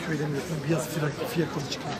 köyden üretilen beyaz fiyakalı çıkıyor.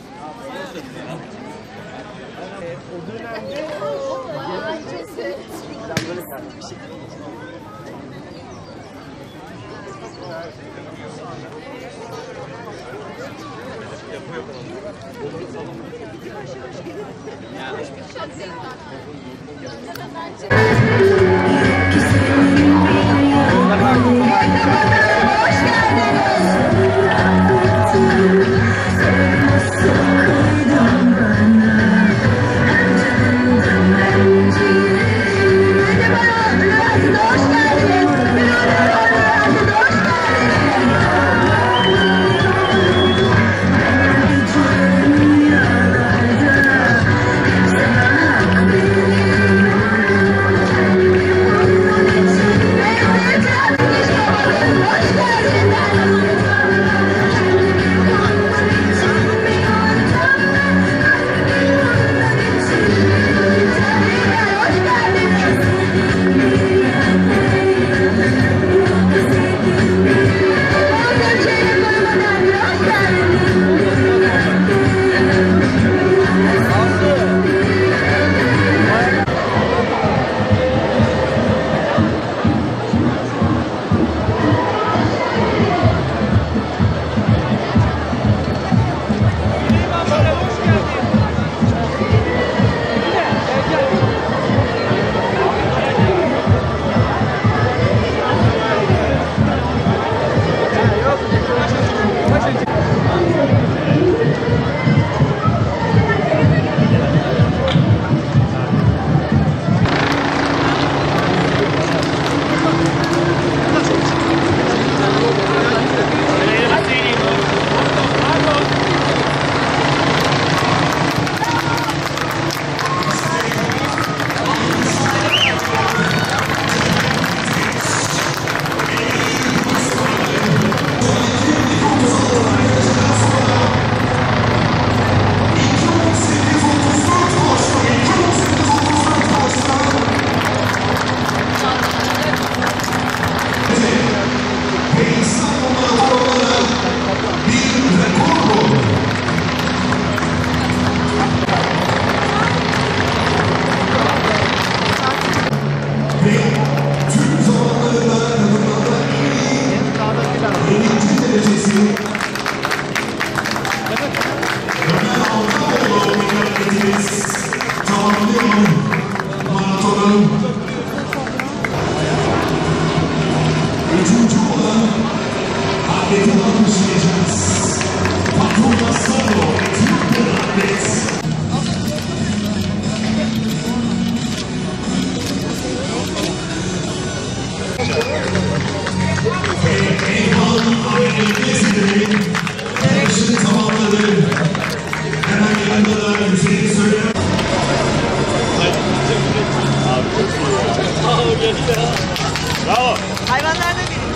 O dönemde Bravo. hayvanlar da geliyor.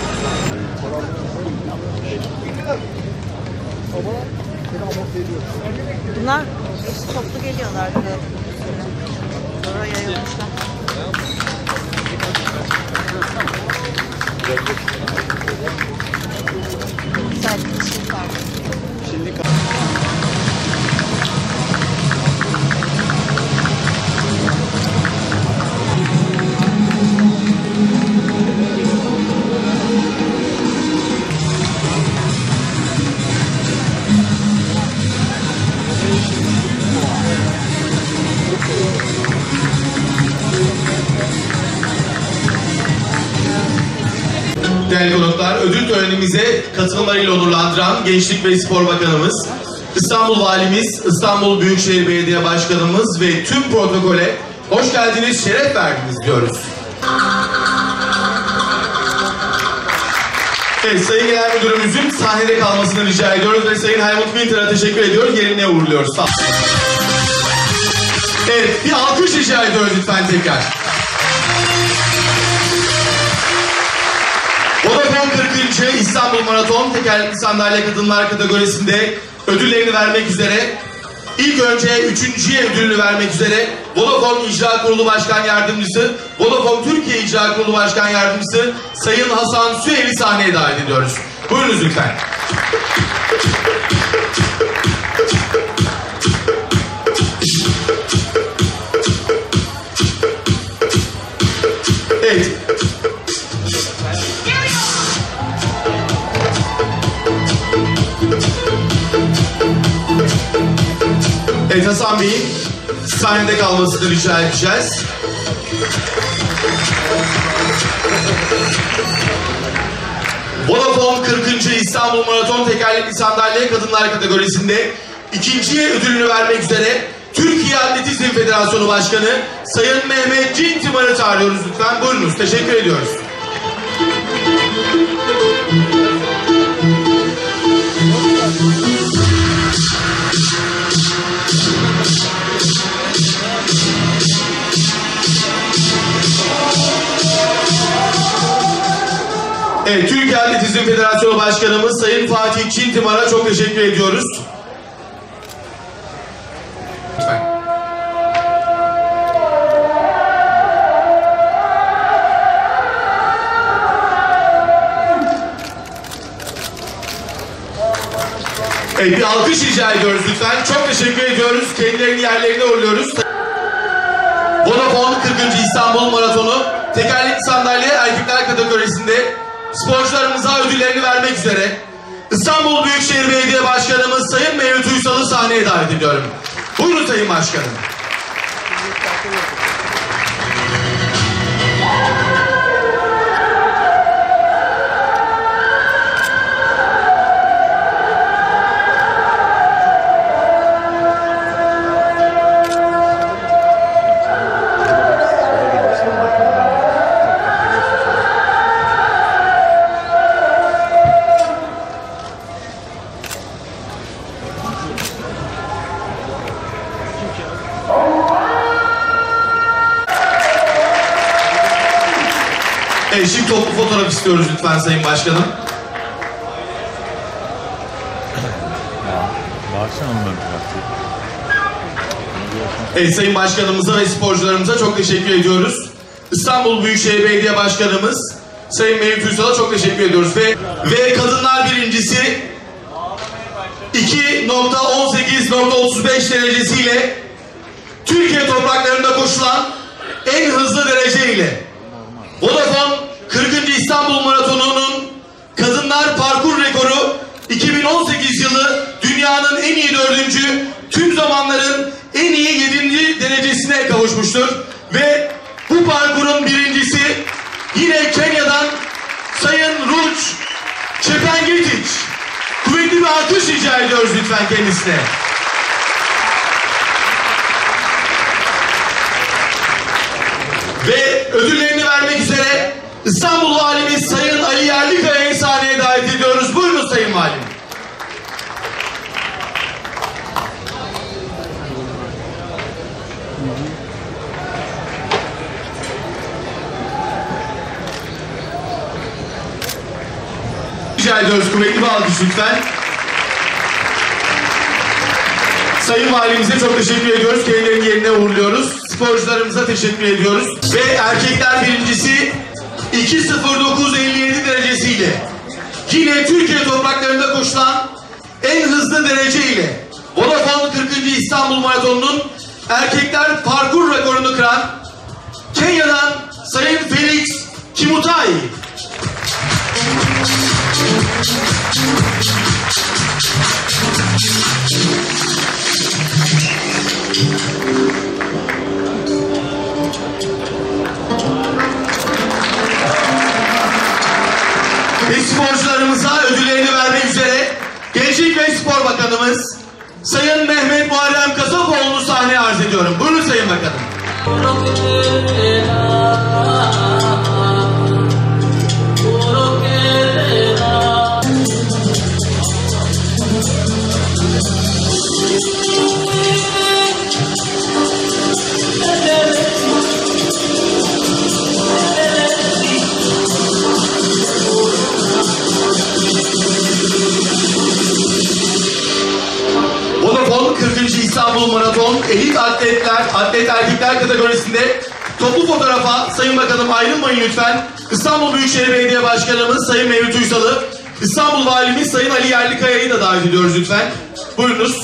Bunlar toplu geliyorlar. Sonra yayılmışlar. Güzel bir şey var. Şimdi Değerli konuklar, ödül törenimize katılımlarıyla onurlandıran Gençlik ve Spor Bakanımız, İstanbul Valimiz, İstanbul Büyükşehir Belediye Başkanımız ve tüm protokole hoş geldiniz, şeref verdiniz diyoruz. Evet, Sayın Genel Müdürümüzün sahnede kalmasını rica ediyoruz ve Sayın Helmut Winter'a teşekkür ediyoruz, yerine uğurluyoruz. Sağ olun. Evet, bir alkış rica ediyoruz lütfen tekrar. Vodafone 40. İstanbul Maraton tekerlekli sandalye kadınlar kategorisinde ödüllerini vermek üzere, ilk önce 3.'ye ödülünü vermek üzere Vodafone İcra Kurulu Başkan Yardımcısı, Vodafone Türkiye İcra Kurulu Başkan Yardımcısı Sayın Hasan Süheyli sahneye davet ediyoruz. Buyurunuz lütfen. Evet. Evet, Hasan Bey'in sahnede kalmasını rica edeceğiz. Vodafone 40. İstanbul Maraton Tekerlekli Sandalye Kadınlar kategorisinde ikinciye ödülünü vermek üzere Türkiye Atletizm Federasyonu Başkanı Sayın Mehmet Cintimar'ı çağırıyoruz lütfen. Buyurunuz. Teşekkür ediyoruz. Evet, Türkiye Atletizm Federasyonu Başkanımız Sayın Fatih Cintimar'a çok teşekkür ediyoruz. Lütfen. Evet, bir alkış rica ediyoruz lütfen. Çok teşekkür ediyoruz. Kendilerini yerlerine uğurluyoruz. Vodafone 40. İstanbul Maratonu tekerlekli sandalye erkekler kategorisinde sporcularımıza ödüllerini vermek üzere İstanbul Büyükşehir Belediye Başkanımız Sayın Mevlüt Uysal'ı sahneye davet ediyorum. Buyurun Sayın Başkanım. Şimdi toplu fotoğraf istiyoruz lütfen Sayın Başkanım. Evet, Sayın Başkanımıza ve sporcularımıza çok teşekkür ediyoruz. İstanbul Büyükşehir Belediye Başkanımız Sayın Mevlüt Uysal'a çok teşekkür ediyoruz. Ve kadınlar birincisi 2.18.35 derecesiyle Türkiye topraklarında koşulan en hızlı dereceyle Vodafone 40. İstanbul Maratonu'nun kadınlar parkur rekoru 2018 yılı dünyanın en iyi 4. tüm zamanların en iyi 7. derecesine kavuşmuştur. Ve bu parkurun birincisi yine Kenya'dan Sayın Ruch Chepengetich. Kuvvetli bir alkış rica ediyoruz lütfen kendisine. Ve ödüllerini vermek üzere İstanbul Valimiz Sayın Ali Yerlikaya'yı sahneye davet ediyoruz. Buyurun Sayın Valim. Rica ediyoruz, kuvvetli bir alkış lütfen. Sayın Valimize çok teşekkür ediyoruz. Kendilerini yerine uğurluyoruz. Sporcularımıza teşekkür ediyoruz. Ve erkekler birincisi 2.09.57 derecesiyle yine Türkiye topraklarında koşulan en hızlı dereceyle Vodafone 40. İstanbul Maratonu'nun erkekler parkur rekorunu kıran Kenya'dan Sayın Felix Kimutai. Ve sporcularımıza ödüllerini vermek üzere Gençlik ve Spor Bakanımız Sayın Mehmet Muharrem Kasapoğlu'nu sahneye arz ediyorum. Buyurun Sayın Bakanım. Vodafone 40. İstanbul Maraton Elit Atlet Erkekler kategorisinde toplu fotoğrafa Sayın Bakanım ayrılmayın lütfen. İstanbul Büyükşehir Belediye Başkanımız Sayın Mevlüt Uysal'ı, İstanbul Valimiz Sayın Ali Yerlikaya'yı da davet ediyoruz lütfen. Buyurunuz.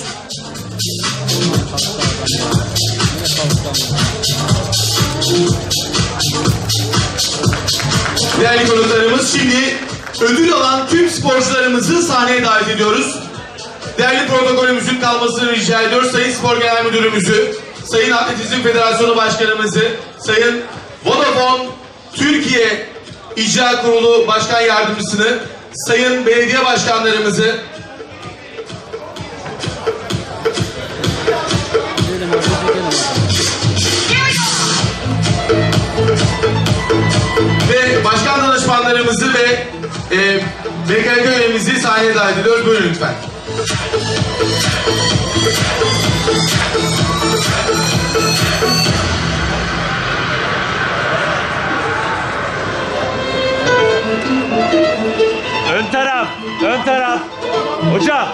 Değerli konuklarımız, şimdi ödül alan tüm sporcularımızı sahneye davet ediyoruz. Değerli protokolümüzün kalmasını rica ediyoruz. Sayın Spor Genel Müdürümüzü, Sayın Atletizm Federasyonu Başkanımızı, Sayın Vodafone Türkiye İcra Kurulu Başkan Yardımcısını, Sayın Belediye Başkanlarımızı, ve başkan danışmanlarımızı ve BKK üyemizi sahneye davet ediyoruz. Buyurun lütfen. Ön taraf. Hocam.